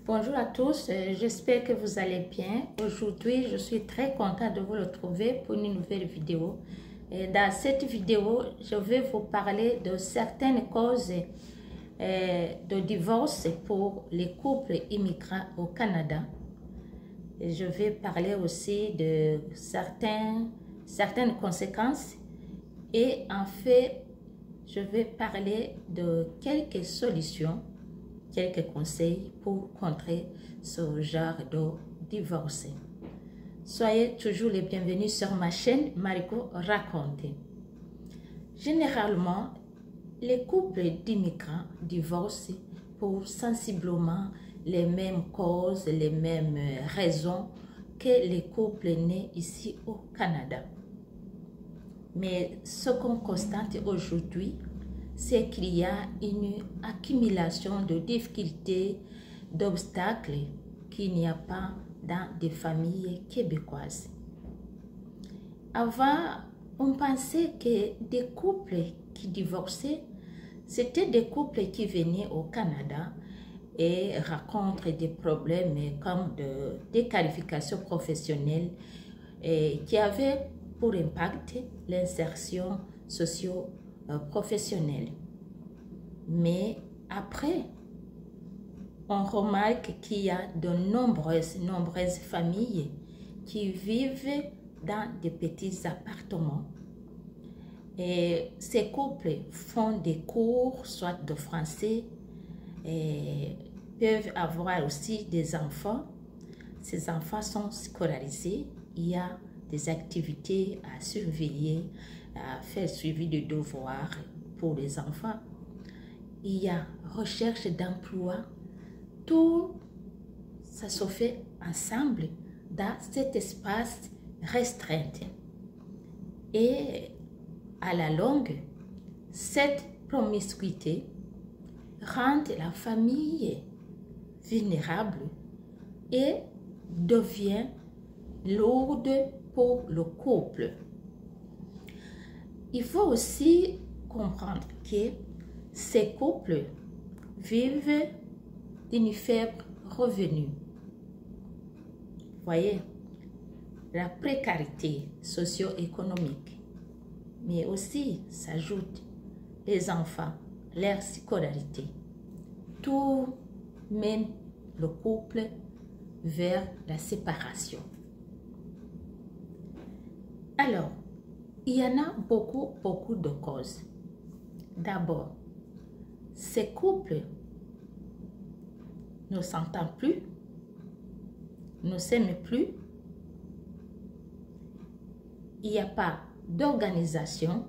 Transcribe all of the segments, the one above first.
Bonjour à tous, j'espère que vous allez bien. Aujourd'hui, je suis très contente de vous retrouver pour une nouvelle vidéo. Et dans cette vidéo, je vais vous parler de certaines causes de divorce pour les couples immigrants au Canada. Et je vais parler aussi de certaines conséquences et en fait, je vais parler de quelques solutions, quelques conseils pour contrer ce genre de divorce. Soyez toujours les bienvenus sur ma chaîne Mariko Raconte. Généralement, les couples d'immigrants divorcent pour sensiblement les mêmes causes, les mêmes raisons que les couples nés ici au Canada. Mais ce qu'on constate aujourd'hui, c'est qu'il y a une accumulation de difficultés, d'obstacles qu'il n'y a pas dans des familles québécoises. Avant, on pensait que des couples qui divorçaient, c'était des couples qui venaient au Canada et rencontrent des problèmes comme de déqualification professionnelle et qui avaient pour impact l'insertion socio-professionnelle. Mais après, on remarque qu'il y a de nombreuses familles qui vivent dans des petits appartements. Et ces couples font des cours, soit de français, et peuvent avoir aussi des enfants. Ces enfants sont scolarisés. Il y a des activités à surveiller, à faire suivi de devoirs pour les enfants. Il y a recherche d'emploi. Tout ça se fait ensemble dans cet espace restreint. Et à la longue, cette promiscuité rend la famille vulnérable et devient lourde pour le couple. Il faut aussi comprendre que ces couples vivent d'une faible revenu. Voyez, la précarité socio-économique, mais aussi s'ajoute les enfants, leur scolarité. Tout mène le couple vers la séparation. Alors, il y en a beaucoup de causes. D'abord, ces couples ne s'entendent plus, ne s'aiment plus. Il n'y a pas d'organisation,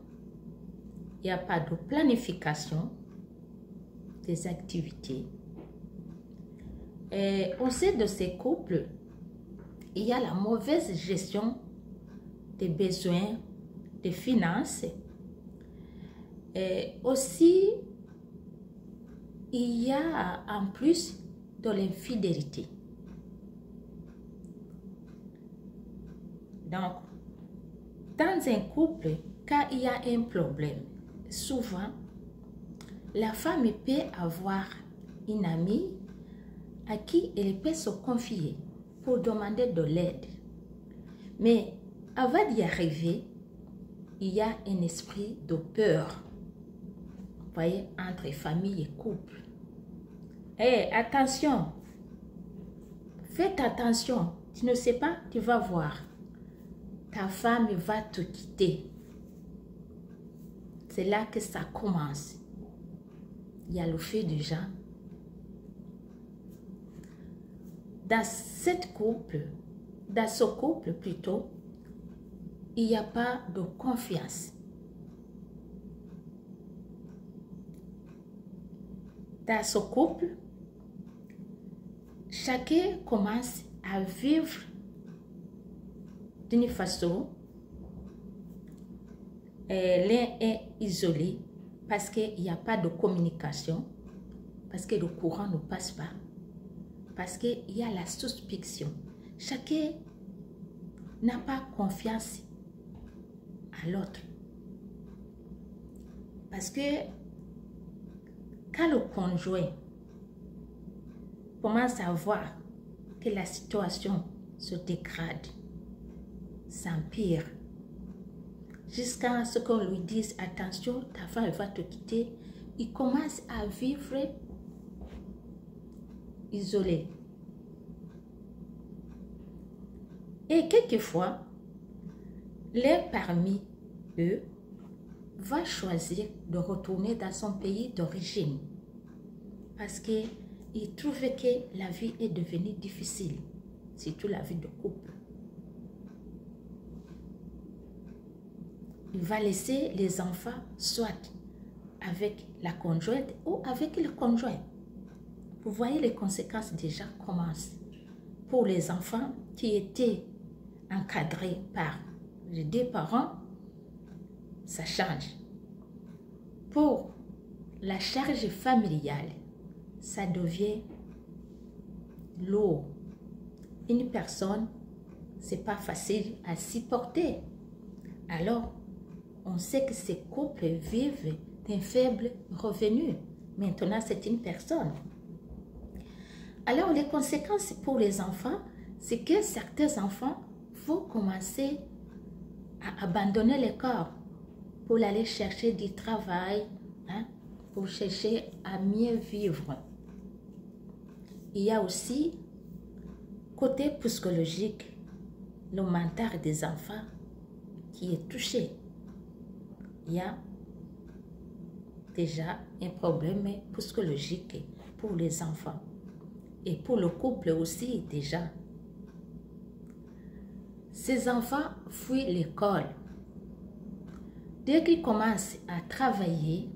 il n'y a pas de planification des activités. Et au sein de ces couples, il y a la mauvaise gestion des besoins, des finances. Et aussi, il y a en plus de l'infidélité. Donc, dans un couple, quand il y a un problème, souvent, la femme peut avoir une amie à qui elle peut se confier pour demander de l'aide. Mais avant d'y arriver, il y a un esprit de peur, vous voyez, entre famille et couple. Et attention, faites attention, tu ne sais pas, tu vas voir, ta femme va te quitter. C'est là que ça commence. Il y a le fait déjà. Dans ce couple plutôt, il n'y a pas de confiance. Dans ce couple, chacun commence à vivre d'une façon. L'un est isolé parce qu'il n'y a pas de communication, parce que le courant ne passe pas, parce qu'il y a la suspicion. Chacun n'a pas confiance à l'autre. Parce que quand le conjoint commence à voir que la situation se dégrade, s'empire, jusqu'à ce qu'on lui dise, attention, ta femme va te quitter. Il commence à vivre isolé. Et quelquefois, l'un parmi eux va choisir de retourner dans son pays d'origine parce qu'il trouve que la vie est devenue difficile, surtout la vie de couple. Il va laisser les enfants soit avec la conjointe ou avec le conjoint. Vous voyez, les conséquences déjà commencent. Pour les enfants qui étaient encadrés par les deux parents, ça change. Pour la charge familiale, ça devient lourd. Une personne, c'est pas facile à supporter. Alors, on sait que ces couples vivent d'un faible revenu. Maintenant, c'est une personne. Alors, les conséquences pour les enfants, c'est que certains enfants vont commencer à abandonner l'école pour aller chercher du travail, pour chercher à mieux vivre. Il y a aussi, côté psychologique, le mental des enfants qui est touché. Il y a déjà un problème psychologique pour les enfants et pour le couple aussi déjà. Ces enfants fuient l'école. Dès qu'ils commencent à travailler,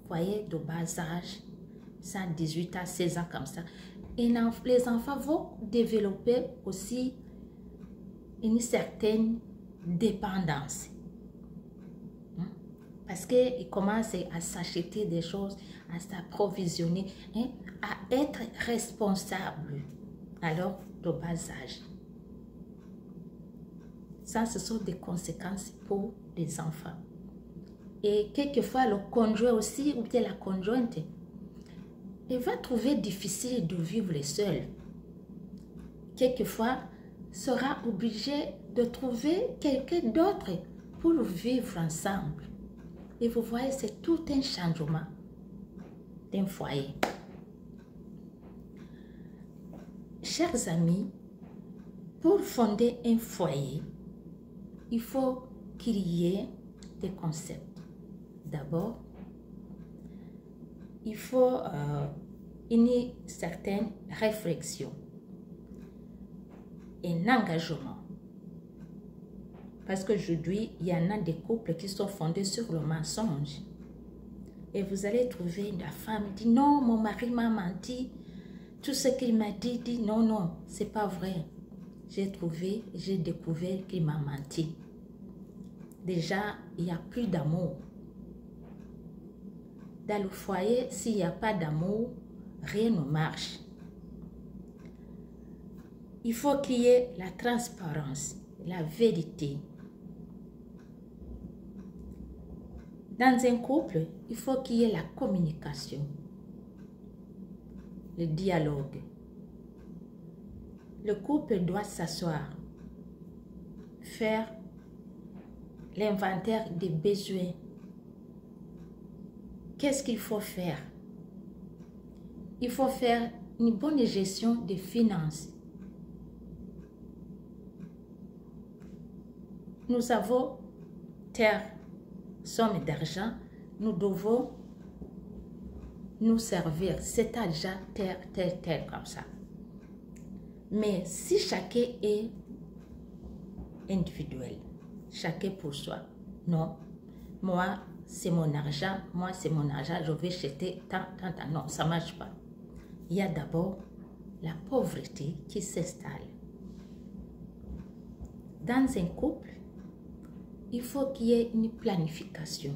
voyez, de bas âge, 18 à 16 ans comme ça, et les enfants vont développer aussi une certaine dépendance. Parce qu'ils commencent à s'acheter des choses, à s'approvisionner, à être responsables alors de bas âge. Ça, ce sont des conséquences pour les enfants. Et quelquefois, le conjoint aussi, ou bien la conjointe, il va trouver difficile de vivre seul. Quelquefois, sera obligé de trouver quelqu'un d'autre pour vivre ensemble. Et vous voyez, c'est tout un changement d'un foyer. Chers amis, pour fonder un foyer, il faut qu'il y ait des concepts. D'abord, il faut une certaine réflexion, un engagement. Parce qu'aujourd'hui, il y en a des couples qui sont fondés sur le mensonge. Et vous allez trouver la femme dit non, mon mari m'a menti. Tout ce qu'il m'a dit non, non, c'est pas vrai. J'ai découvert qu'il m'a menti. Déjà, il n'y a plus d'amour. Dans le foyer, s'il n'y a pas d'amour, rien ne marche. Il faut qu'il y ait la transparence, la vérité. Dans un couple, il faut qu'il y ait la communication, le dialogue. Le couple doit s'asseoir, faire l'inventaire des besoins. Qu'est-ce qu'il faut faire? Il faut faire une bonne gestion des finances. Nous avons telle somme d'argent, nous devons nous servir cet argent tel comme ça. Mais si chacun est individuel, chacun pour soi, non, moi c'est mon argent, je vais jeter tant, non, ça ne marche pas. Il y a d'abord la pauvreté qui s'installe. Dans un couple, il faut qu'il y ait une planification.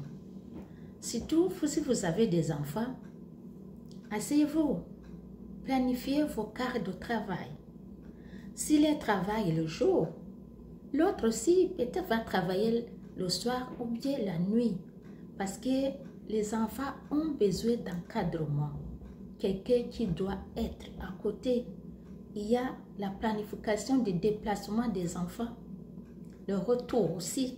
Surtout si vous avez des enfants, asseyez-vous, planifiez vos quarts de travail. Si l'un travaille le jour, l'autre aussi peut-être va travailler le soir ou bien la nuit. Parce que les enfants ont besoin d'encadrement. quelqu'un qui doit être à côté. Il y a la planification des déplacements des enfants, le retour aussi.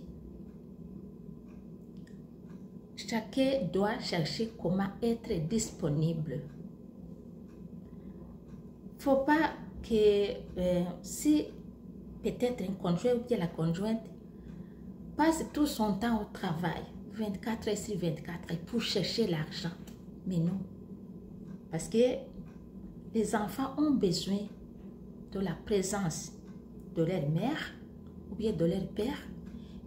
Chacun doit chercher comment être disponible. Il ne faut pas que si peut-être un conjoint ou bien la conjointe passe tout son temps au travail, 24 heures sur 24 heures, pour chercher l'argent. Mais non. Parce que les enfants ont besoin de la présence de leur mère ou bien de leur père.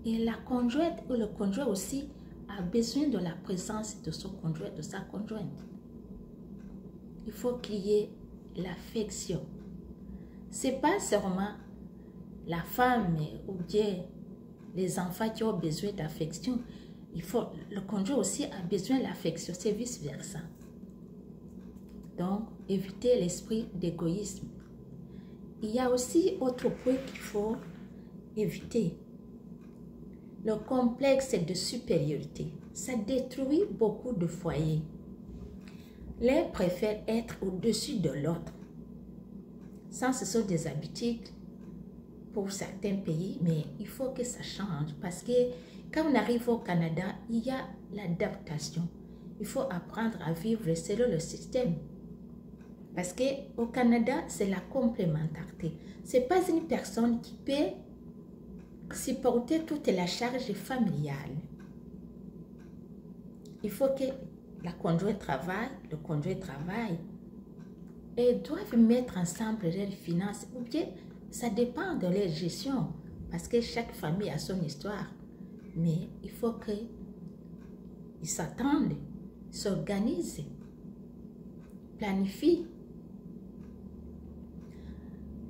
Et la conjointe ou le conjoint aussi a besoin de la présence de son conjoint, de sa conjointe. Il faut qu'il y ait l'affection. Ce n'est pas seulement la femme ou bien les enfants qui ont besoin d'affection. Le conjoint aussi a besoin de l'affection, c'est vice-versa. Donc, éviter l'esprit d'égoïsme. Il y a aussi autre point qu'il faut éviter. Le complexe de supériorité. Ça détruit beaucoup de foyers. L'un préfère être au-dessus de l'autre. Ça, ce sont des habitudes pour certains pays, mais il faut que ça change parce que quand on arrive au Canada, il y a l'adaptation. Il faut apprendre à vivre selon le système. Parce qu'au Canada, c'est la complémentarité. Ce n'est pas une personne qui peut supporter toute la charge familiale. Il faut que la conjointe travaille, le conjoint travaille. Et ils doivent mettre ensemble leurs finances. Ou bien, ça dépend de leur gestion. Parce que chaque famille a son histoire. Mais il faut qu'ils s'attendent, s'organisent, planifient.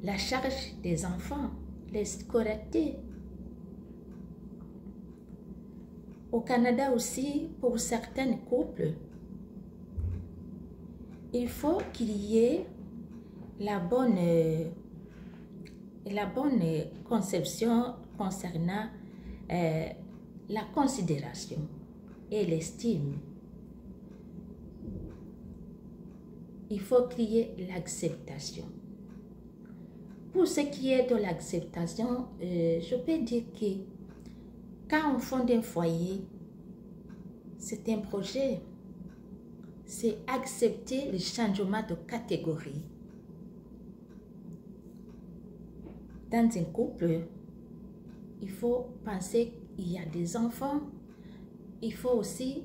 La charge des enfants, les scolarités. Au Canada aussi, pour certains couples, il faut qu'il y ait la bonne conception concernant la considération et l'estime. Il faut qu'il y ait l'acceptation. Pour ce qui est de l'acceptation, je peux dire que quand on fonde un foyer, c'est un projet. C'est accepter le changement de catégorie. Dans un couple, il faut penser qu'il y a des enfants. Il faut aussi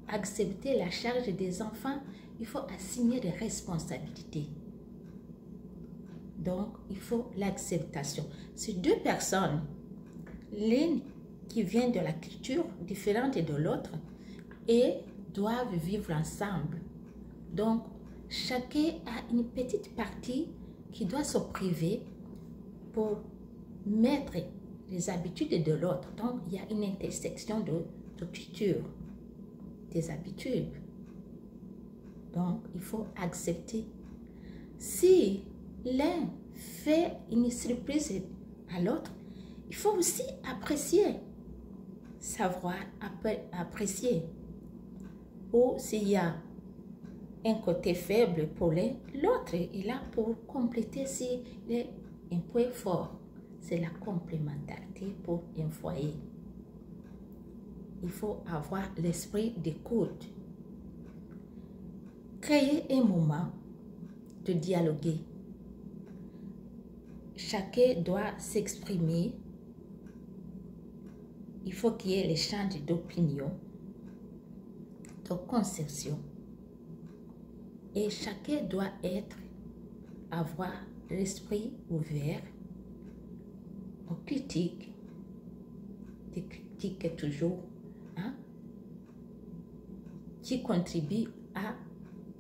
accepter la charge des enfants. Il faut assigner des responsabilités. Donc, il faut l'acceptation. Ces deux personnes, l'une qui vient de la culture différente de l'autre, et doivent vivre ensemble. Donc, chacun a une petite partie qui doit se priver pour mettre les habitudes de l'autre. Donc, il y a une intersection de culture, des habitudes. Donc, il faut accepter. Si l'un fait une surprise à l'autre, il faut aussi apprécier, savoir apprécier. Ou s'il y a un côté faible pour l'un, l'autre est là pour compléter s'il y a un point fort. C'est la complémentarité pour un foyer. Il faut avoir l'esprit d'écoute. Créer un moment de dialoguer. Chacun doit s'exprimer. Il faut qu'il y ait l'échange d'opinions, de conception. Et chacun doit avoir l'esprit ouvert aux critiques, des critiques toujours, qui contribuent à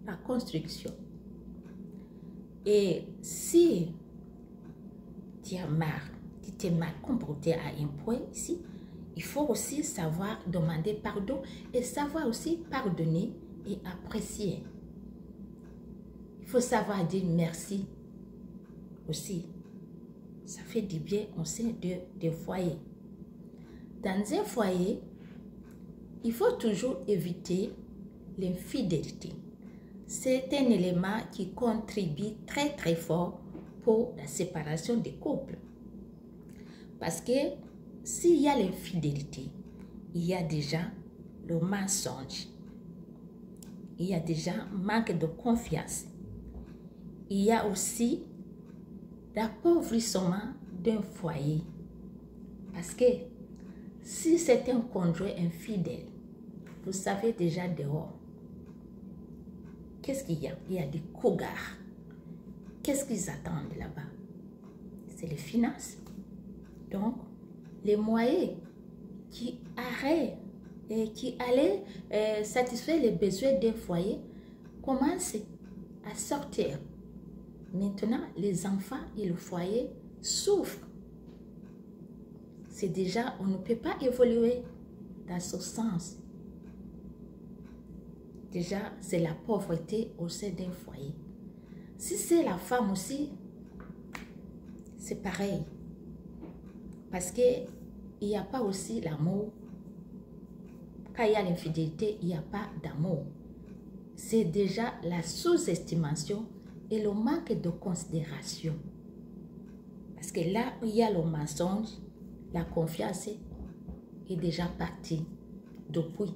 la construction. Et si tu as marre, tu t'es mal comporté à un point ici, il faut aussi savoir demander pardon et savoir aussi pardonner et apprécier. Il faut savoir dire merci aussi. Ça fait du bien au sein de foyers. Dans un foyer, il faut toujours éviter l'infidélité. c'est un élément qui contribue très fort pour la séparation des couples. Parce que s'il y a l'infidélité, il y a déjà le mensonge, il y a déjà manque de confiance, il y a aussi l'appauvrissement d'un foyer. Parce que si c'est un conjoint infidèle, vous savez déjà dehors, qu'est-ce qu'il y a? Il y a des cougars. Qu'est-ce qu'ils attendent là-bas? C'est les finances. Donc, les moyens qui arrêtent et qui allaient satisfaire les besoins d'un foyer commencent à sortir. Maintenant, les enfants et le foyer souffrent. C'est déjà, on ne peut pas évoluer dans ce sens. Déjà, c'est la pauvreté au sein d'un foyer. Si c'est la femme aussi, c'est pareil. Parce qu'il n'y a pas aussi l'amour. Quand il y a l'infidélité, il n'y a pas d'amour. C'est déjà la sous-estimation et le manque de considération. Parce que là où il y a le mensonge, la confiance est déjà partie depuis.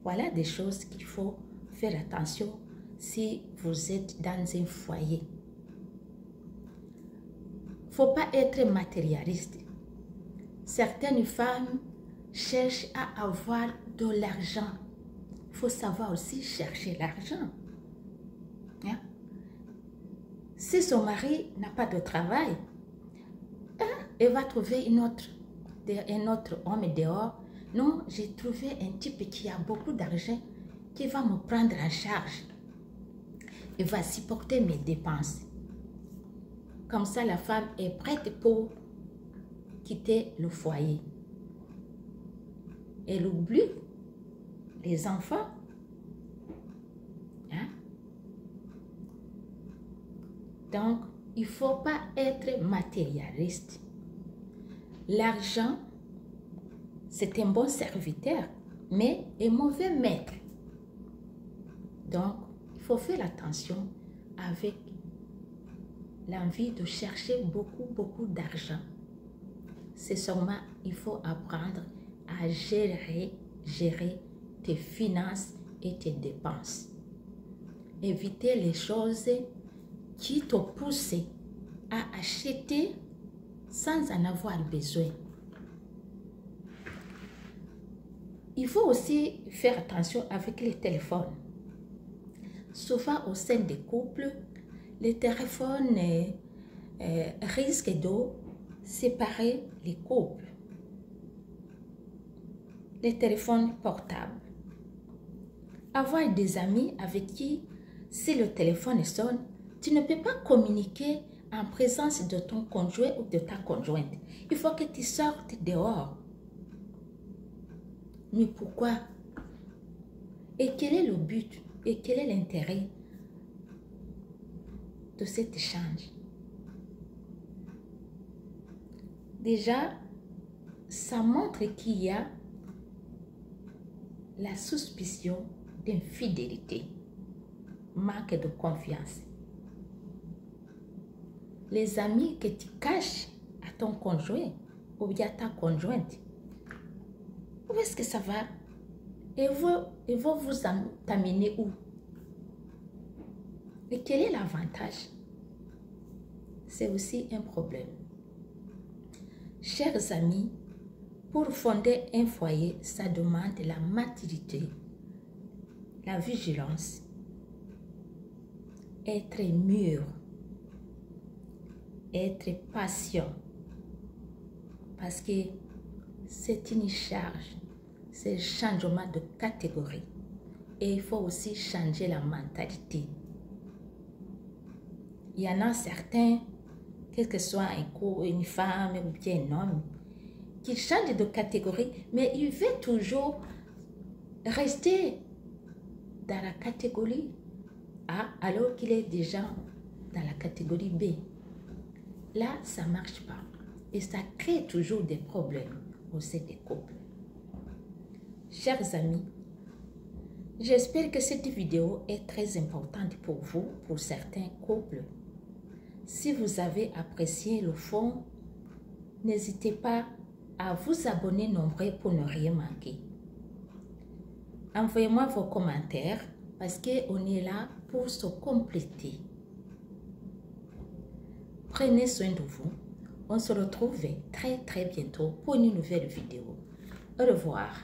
Voilà des choses qu'il faut faire attention si vous êtes dans un foyer. Il ne faut pas être matérialiste. Certaines femmes cherchent à avoir de l'argent. Il faut savoir aussi chercher l'argent. Hein? Si son mari n'a pas de travail, elle va trouver un autre homme dehors. Non, j'ai trouvé un type qui a beaucoup d'argent, qui va me prendre en charge. Il va supporter mes dépenses. Comme ça, la femme est prête pour quitter le foyer. Elle oublie les enfants. Hein? Donc, il ne faut pas être matérialiste. L'argent, c'est un bon serviteur, mais un mauvais maître. Donc, il faut faire attention avec l'envie de chercher beaucoup d'argent. C'est seulement, il faut apprendre à gérer tes finances et tes dépenses. Éviter les choses qui te poussent à acheter sans en avoir besoin. Il faut aussi faire attention avec les téléphones. Souvent au sein des couples, les téléphones risquent de séparer les couples. Les téléphones portables. Avoir des amis avec qui, si le téléphone sonne, tu ne peux pas communiquer en présence de ton conjoint ou de ta conjointe. Il faut que tu sortes dehors. Mais pourquoi? Et quel est le but? Et quel est l'intérêt de cet échange? Déjà, ça montre qu'il y a la suspicion d'infidélité, manque de confiance. Les amis que tu caches à ton conjoint ou bien à ta conjointe, où est-ce que ça va? Et vous t'amener où? Et quel est l'avantage? C'est aussi un problème. Chers amis, pour fonder un foyer, ça demande la maturité, la vigilance, être mûr, être patient, parce que c'est une charge, c'est un changement de catégorie. Et il faut aussi changer la mentalité. Il y en a certains, quel que soit une femme ou bien un homme, qui change de catégorie, mais il veut toujours rester dans la catégorie A alors qu'il est déjà dans la catégorie B. Là, ça ne marche pas. Et ça crée toujours des problèmes au sein des couples. Chers amis, J'espère que cette vidéo est très importante pour vous, pour certains couples. Si vous avez apprécié le fond, n'hésitez pas à vous abonner nombreux pour ne rien manquer. Envoyez-moi vos commentaires parce qu'on est là pour se compléter. Prenez soin de vous. On se retrouve très bientôt pour une nouvelle vidéo. Au revoir.